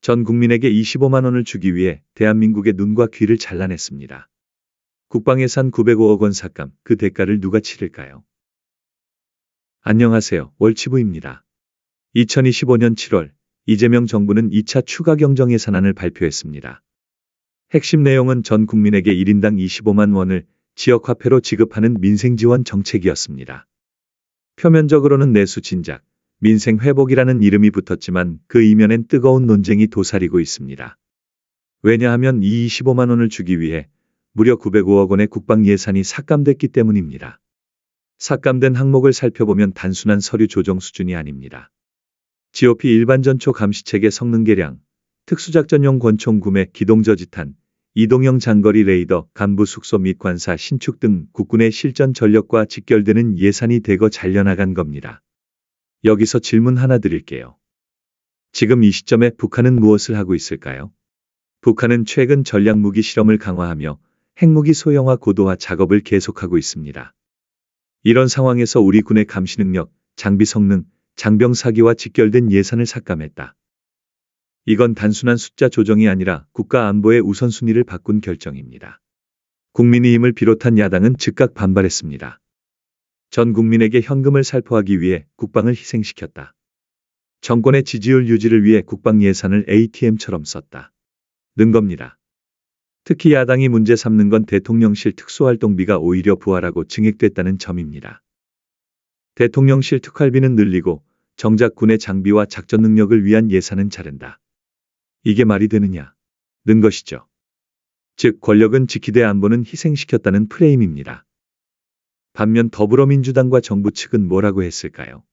전 국민에게 25만 원을 주기 위해 대한민국의 눈과 귀를 잘라냈습니다. 국방예산 905억 원 삭감, 그 대가를 누가 치를까요? 안녕하세요. 월치부입니다. 2025년 7월 이재명 정부는 2차 추가 경정 예산안을 발표했습니다. 핵심 내용은 전 국민에게 1인당 25만 원을 지역화폐로 지급하는 민생지원 정책이었습니다. 표면적으로는 내수 진작, 민생 회복이라는 이름이 붙었지만 그 이면엔 뜨거운 논쟁이 도사리고 있습니다. 왜냐하면 이 25만 원을 주기 위해 무려 905억 원의 국방 예산이 삭감됐기 때문입니다. 삭감된 항목을 살펴보면 단순한 서류 조정 수준이 아닙니다. GOP 일반 전초 감시체계 성능 개량, 특수작전용 권총 구매, 기동저지탄, 이동형 장거리 레이더, 간부 숙소 및 관사 신축 등 국군의 실전 전력과 직결되는 예산이 대거 잘려나간 겁니다. 여기서 질문 하나 드릴게요. 지금 이 시점에 북한은 무엇을 하고 있을까요? 북한은 최근 전략무기 실험을 강화하며 핵무기 소형화 고도화 작업을 계속하고 있습니다. 이런 상황에서 우리 군의 감시 능력, 장비 성능, 장병 사기와 직결된 예산을 삭감했다. 이건 단순한 숫자 조정이 아니라 국가 안보의 우선순위를 바꾼 결정입니다. 국민의힘을 비롯한 야당은 즉각 반발했습니다. 전 국민에게 현금을 살포하기 위해 국방을 희생시켰다. 정권의 지지율 유지를 위해 국방 예산을 ATM처럼 썼다. 는 겁니다. 특히 야당이 문제 삼는 건 대통령실 특수활동비가 오히려 부활하고 증액됐다는 점입니다. 대통령실 특활비는 늘리고 정작 군의 장비와 작전 능력을 위한 예산은 자른다. 이게 말이 되느냐? 는 것이죠. 즉 권력은 지키되 안보는 희생시켰다는 프레임입니다. 반면 더불어민주당과 정부 측은 뭐라고 했을까요?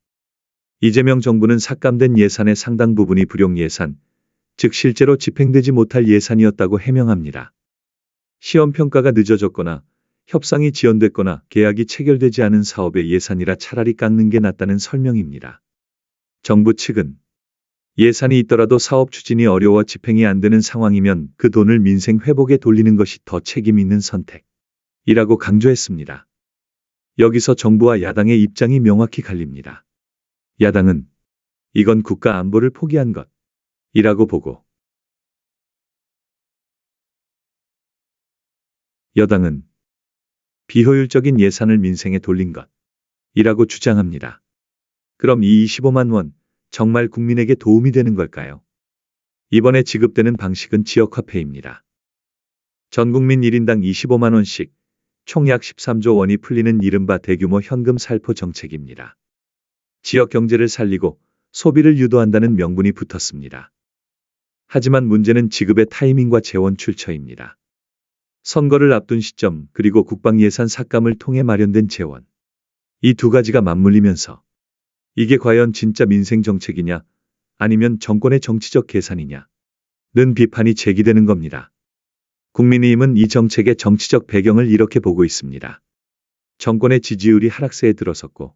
이재명 정부는 삭감된 예산의 상당 부분이 불용 예산, 즉 실제로 집행되지 못할 예산이었다고 해명합니다. 시험평가가 늦어졌거나 협상이 지연됐거나 계약이 체결되지 않은 사업의 예산이라 차라리 깎는 게 낫다는 설명입니다. 정부 측은 예산이 있더라도 사업 추진이 어려워 집행이 안 되는 상황이면 그 돈을 민생 회복에 돌리는 것이 더 책임 있는 선택이라고 강조했습니다. 여기서 정부와 야당의 입장이 명확히 갈립니다. 야당은 이건 국가 안보를 포기한 것이라고 보고, 여당은 비효율적인 예산을 민생에 돌린 것이라고 주장합니다. 그럼 이 25만 원 정말 국민에게 도움이 되는 걸까요? 이번에 지급되는 방식은 지역화폐입니다. 전 국민 1인당 25만 원씩 총 약 13조 원이 풀리는 이른바 대규모 현금 살포 정책입니다. 지역 경제를 살리고 소비를 유도한다는 명분이 붙었습니다. 하지만 문제는 지급의 타이밍과 재원 출처입니다. 선거를 앞둔 시점 그리고 국방 예산 삭감을 통해 마련된 재원. 이 두 가지가 맞물리면서 이게 과연 진짜 민생 정책이냐 아니면 정권의 정치적 계산이냐는 비판이 제기되는 겁니다. 국민의힘은 이 정책의 정치적 배경을 이렇게 보고 있습니다. 정권의 지지율이 하락세에 들어섰고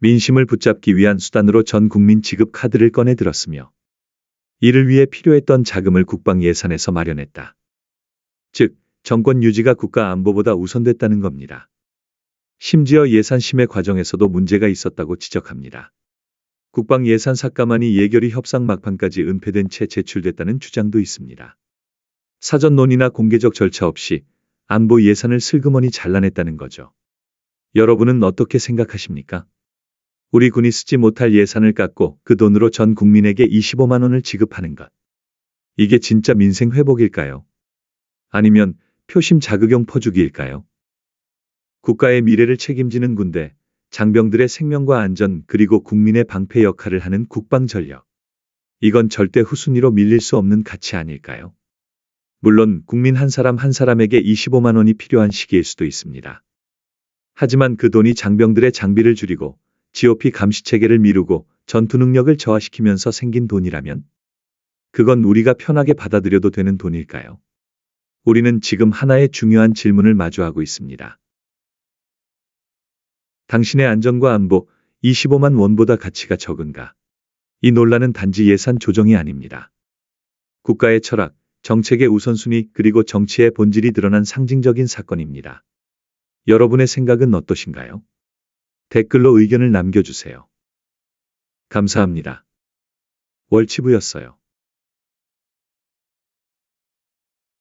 민심을 붙잡기 위한 수단으로 전 국민 지급 카드를 꺼내 들었으며 이를 위해 필요했던 자금을 국방 예산에서 마련했다. 즉, 정권 유지가 국가 안보보다 우선됐다는 겁니다. 심지어 예산 심의 과정에서도 문제가 있었다고 지적합니다. 국방 예산 삭감안이 예결위 협상 막판까지 은폐된 채 제출됐다는 주장도 있습니다. 사전 논의나 공개적 절차 없이 안보 예산을 슬그머니 잘라냈다는 거죠. 여러분은 어떻게 생각하십니까? 우리 군이 쓰지 못할 예산을 깎고 그 돈으로 전 국민에게 25만 원을 지급하는 것. 이게 진짜 민생 회복일까요? 아니면 표심 자극용 퍼주기일까요? 국가의 미래를 책임지는 군대, 장병들의 생명과 안전 그리고 국민의 방패 역할을 하는 국방 전력. 이건 절대 후순위로 밀릴 수 없는 가치 아닐까요? 물론 국민 한 사람 한 사람에게 25만 원이 필요한 시기일 수도 있습니다. 하지만 그 돈이 장병들의 장비를 줄이고 GOP 감시체계를 미루고 전투 능력을 저하시키면서 생긴 돈이라면 그건 우리가 편하게 받아들여도 되는 돈일까요? 우리는 지금 하나의 중요한 질문을 마주하고 있습니다. 당신의 안전과 안보 25만 원보다 가치가 적은가? 이 논란은 단지 예산 조정이 아닙니다. 국가의 철학, 정책의 우선순위 그리고 정치의 본질이 드러난 상징적인 사건입니다. 여러분의 생각은 어떠신가요? 댓글로 의견을 남겨주세요. 감사합니다. 월치부였어요.